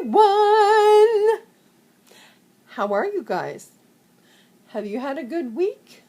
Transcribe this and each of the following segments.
everyone! How are you guys? Have you had a good week?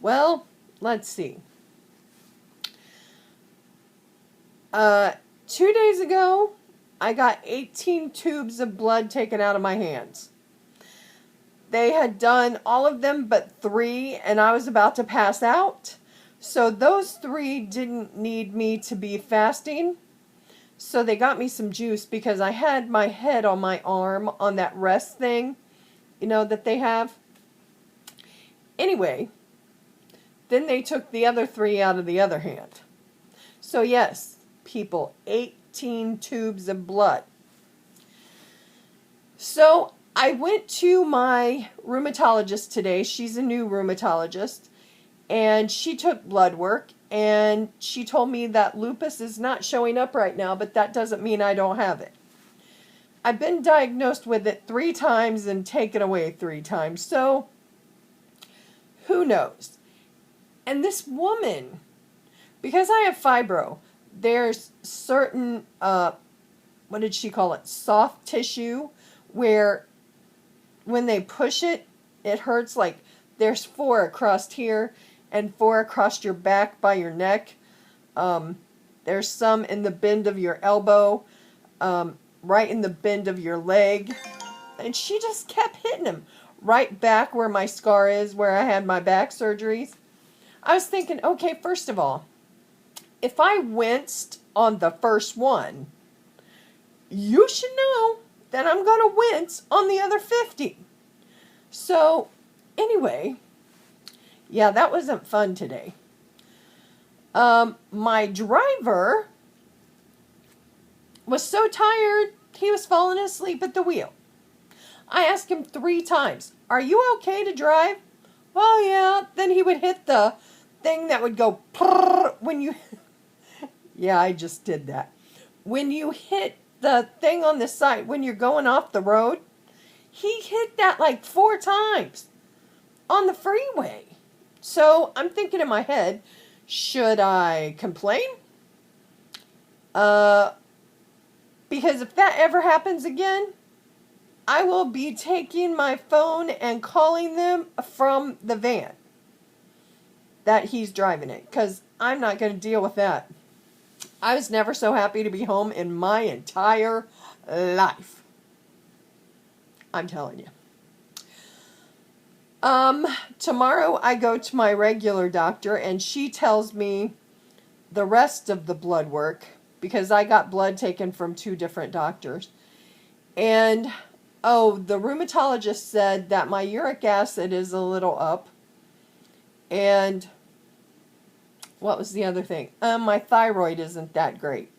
Well, let's see. 2 days ago, I got 18 tubes of blood taken out of my hands. They had done all of them but 3, and I was about to pass out. So those 3 didn't need me to be fasting. So they got me some juice because I had my head on my arm on that rest thing, that they have. Anyway, then they took the other 3 out of the other hand. So yes, people, 18 tubes of blood. So I went to my rheumatologist today. She's a new rheumatologist. And she took blood work. And she told me that lupus is not showing up right now, but that doesn't mean I don't have it. I've been diagnosed with it 3 times and taken away 3 times. So, who knows? And this woman, because I have fibro, there's certain, what did she call it? Soft tissue, where when they push it, it hurts. Like there's 4 across here and 4 across your back by your neck. There's some in the bend of your elbow, right in the bend of your leg. And she just kept hitting him right back where my scar is, where I had my back surgeries. I was thinking, okay, first of all, if I winced on the first one, you should know that I'm going to wince on the other 50. So, anyway, yeah, that wasn't fun today. My driver was so tired, he was falling asleep at the wheel. I asked him 3 times, are you okay to drive? Oh, yeah. Then he would hit the thing that would go when you... Yeah, I just did that. When you hit the thing on the side, when you're going off the road, he hit that like 4 times on the freeway. So I'm thinking in my head, should I complain? Because if that ever happens again, I will be taking my phone and calling them from the van that he's driving it. Because I'm not going to deal with that. I was never so happy to be home in my entire life. I'm telling you. Tomorrow I go to my regular doctor and she tells me the rest of the blood work because I got blood taken from 2 different doctors. And, the rheumatologist said that my uric acid is a little up. And what was the other thing? My thyroid isn't that great.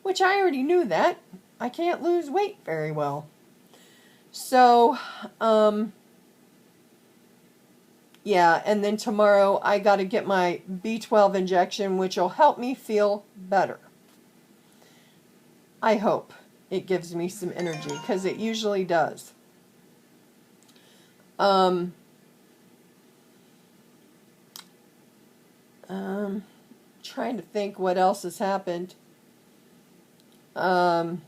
Which I already knew that. I can't lose weight very well. So, yeah, and then tomorrow I got to get my B12 injection, which will help me feel better. I hope it gives me some energy, because it usually does. Trying to think what else has happened. Hi,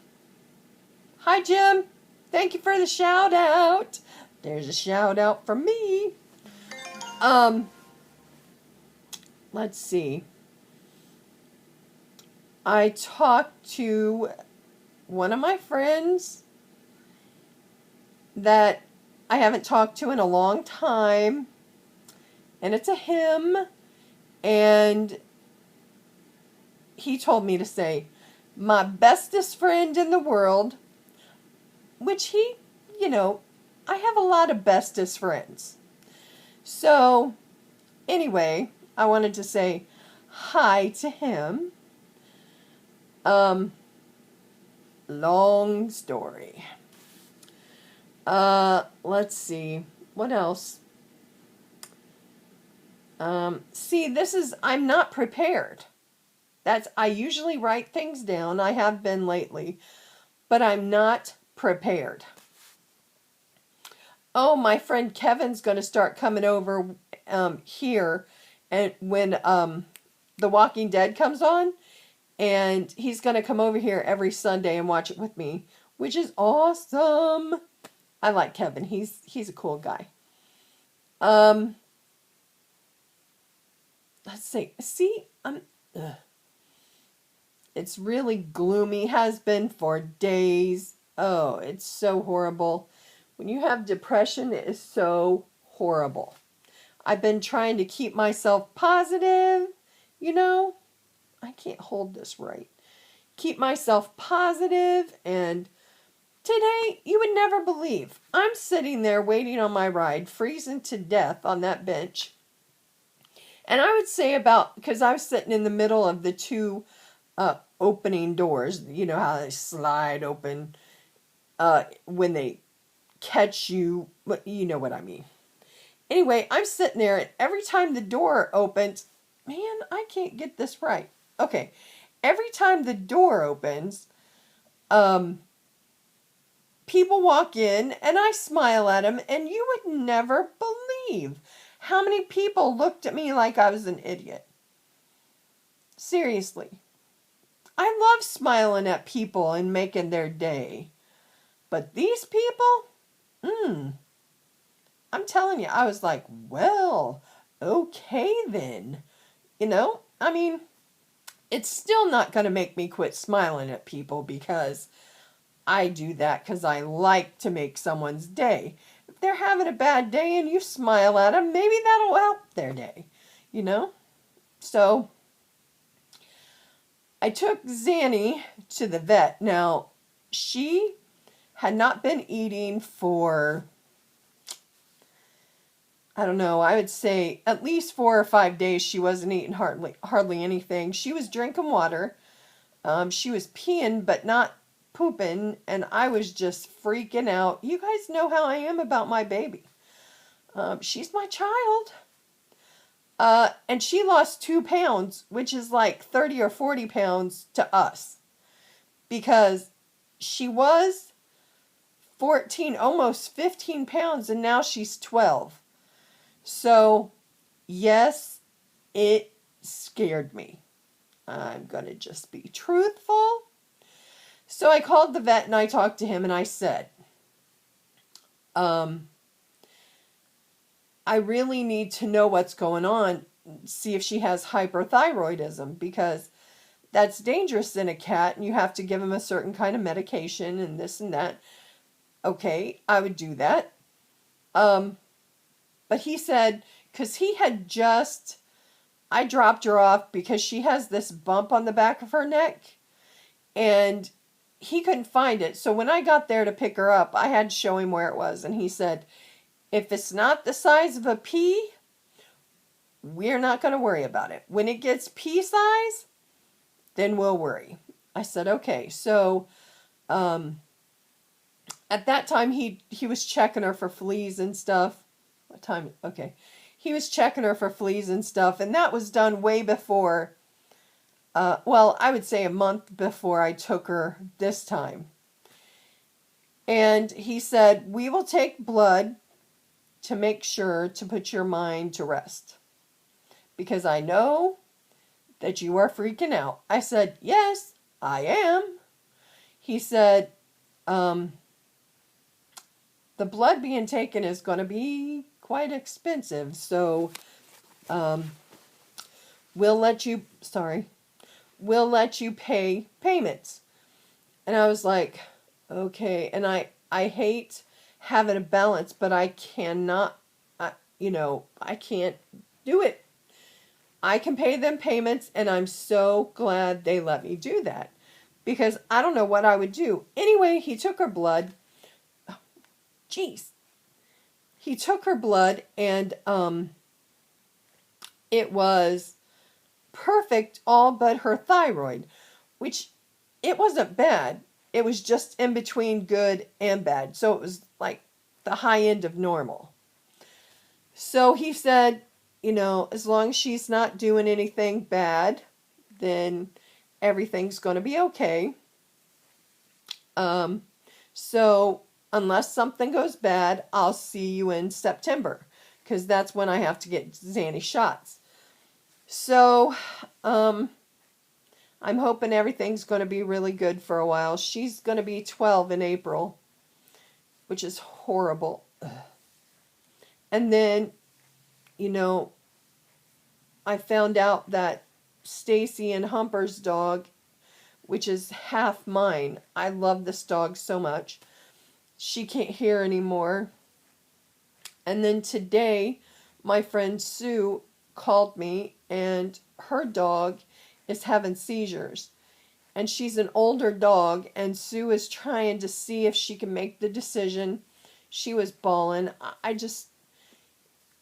Jim. Thank you for the shout out. There's a shout out from me. Let's see. I talked to one of my friends that I haven't talked to in a long time. And it's a him. And he told me to say, my bestest friend in the world, which he, I have a lot of bestest friends. So, anyway, I wanted to say hi to him. Long story. Let's see. What else? I'm not prepared. I usually write things down. I have been lately. But I'm not prepared. Oh, my friend Kevin's going to start coming over here and when The Walking Dead comes on. And he's going to come over here every Sunday and watch it with me, which is awesome. I like Kevin. He's a cool guy. Let's see. See, it's really gloomy. Has been for days. Oh, it's so horrible. When you have depression, it is so horrible. I've been trying to keep myself positive, you know. I can't hold this right. Keep myself positive, and today, you would never believe, I'm sitting there waiting on my ride, freezing to death on that bench. And I would say because I was sitting in the middle of the two opening doors, you know how they slide open when they catch you, you know what I mean. Anyway, I'm sitting there, and every time the door opens, man, I can't get this right. Okay, every time the door opens, people walk in, and I smile at them, and you would never believe how many people looked at me like I was an idiot. Seriously. I love smiling at people and making their day. But these people, I'm telling you, I was like, well, okay then. You know, I mean, it's still not going to make me quit smiling at people, because I do that because I like to make someone's day. If they're having a bad day and you smile at them, maybe that'll help their day, you know? So, I took Zanny to the vet. Now, she had not been eating for, I don't know, I would say at least 4 or 5 days. She wasn't eating hardly anything. She was drinking water. She was peeing, but not pooping, and I was just freaking out. You guys know how I am about my baby. She's my child. And she lost 2 pounds, which is like 30 or 40 pounds to us, because she was 14, almost 15 pounds, and now she's 12. So, yes, it scared me. I'm going to just be truthful. So I called the vet and I talked to him, and I said, I really need to know what's going on, see if she has hyperthyroidism, because that's dangerous in a cat, and you have to give him a certain kind of medication and this and that. Okay, I would do that. But he said, because I dropped her off because she has this bump on the back of her neck, and he couldn't find it. So when I got there to pick her up, I had to show him where it was. And he said, if it's not the size of a pea, we're not going to worry about it. When it gets pea size, then we'll worry. I said, okay. So at that time, he was checking her for fleas and stuff. What time? Okay. He was checking her for fleas and stuff. And that was done way before, I would say a month before I took her this time. And he said, we will take blood to make sure to put your mind to rest, because I know that you are freaking out. I said, yes, I am. He said, the blood being taken is going to be quite expensive, so we'll let you pay payments. And I was like, okay. And I hate having a balance, but I cannot, I can't do it. I can pay them payments, and I'm so glad they let me do that, because I don't know what I would do. Anyway, he took her blood. He took her blood, and it was perfect, all but her thyroid, which it wasn't bad. It was just in between good and bad. So it was like the high end of normal. So he said, as long as she's not doing anything bad, then everything's going to be okay. So unless something goes bad, I'll see you in September, because that's when I have to get Zanny shots. So, I'm hoping everything's going to be really good for a while. She's going to be 12 in April, which is horrible. And then, you know, I found out that Stacy and Humper's dog, which is half mine, I love this dog so much, she can't hear anymore. And then today, my friend Sue called me, and her dog is having seizures. And she's an older dog, and Sue is trying to see if she can make the decision. She was bawling.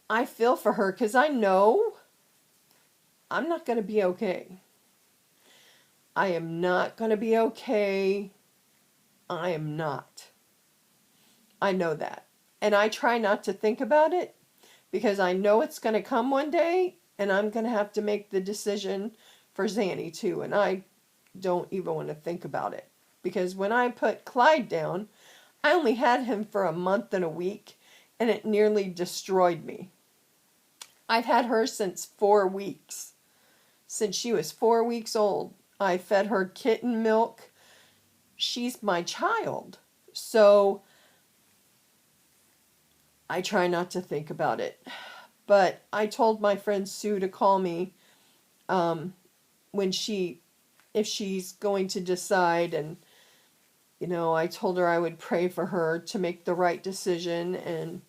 I feel for her because I know I'm not going to be okay. I am not going to be okay. I am not. I know that. And I try not to think about it because I know it's going to come one day and I'm going to have to make the decision for Zanny too. And I don't even want to think about it. Because when I put Clyde down, I only had him for a month and a week and it nearly destroyed me. I've had her since 4 weeks. Since she was 4 weeks old. I fed her kitten milk. She's my child. So I try not to think about it. But I told my friend Sue to call me if she's going to decide. And, you know, I told her I would pray for her to make the right decision. And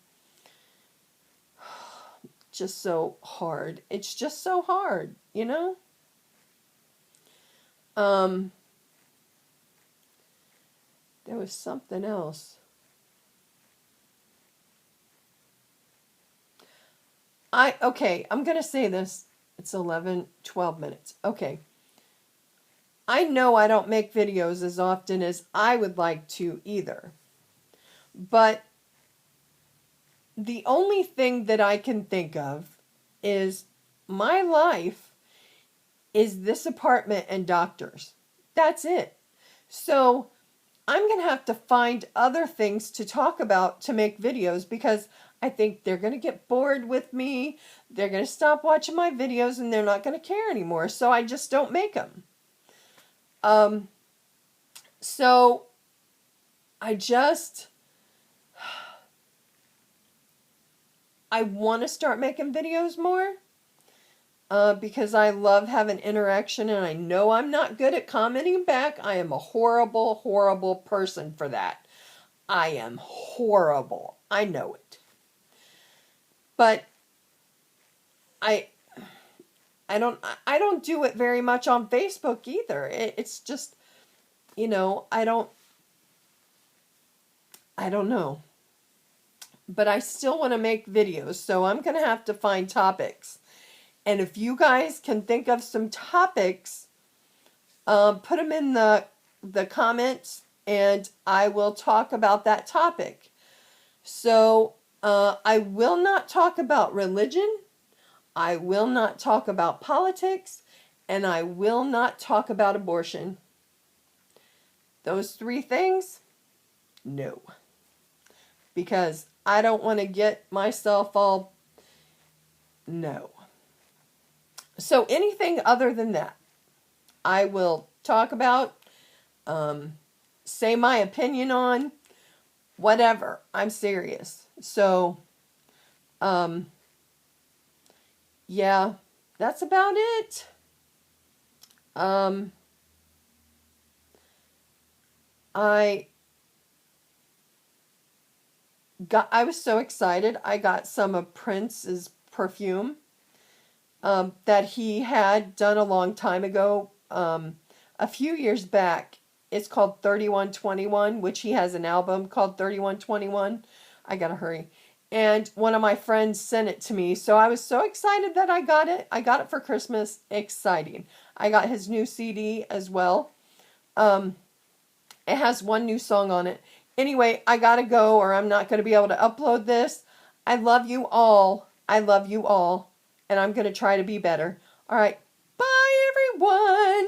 just so hard. It's just so hard, you know? There was something else. Okay, I'm going to say this. It's 12 minutes. Okay. I know I don't make videos as often as I would like to either. But the only thing that I can think of is my life is this apartment and doctors. That's it. So I'm going to have to find other things to talk about to make videos because I think they're going to get bored with me. They're going to stop watching my videos and they're not going to care anymore. So I just don't make them. So I want to start making videos more. Because I love having interaction and I know I'm not good at commenting back. I am a horrible, horrible person for that. I am horrible. I know it. But I don't do it very much on Facebook either. It's just, you know, I don't know. But I still want to make videos, so I'm going to have to find topics. And if you guys can think of some topics, put them in the comments and I will talk about that topic. So I will not talk about religion. I will not talk about politics. And I will not talk about abortion. Those 3 things, no. Because I don't want to get myself all, no. So anything other than that, I will talk about, say my opinion on, whatever. I'm serious. So, yeah, that's about it. I was so excited. I got some of Prince's perfume. That he had done a long time ago, a few years back. It's called 3121, which he has an album called 3121. I gotta hurry. And one of my friends sent it to me, so I was so excited that I got it. I got it for Christmas. Exciting. I got his new CD as well. It has 1 new song on it. Anyway, I gotta go or I'm not gonna be able to upload this. I love you all. I love you all. And I'm going to try to be better. All right. Bye, everyone.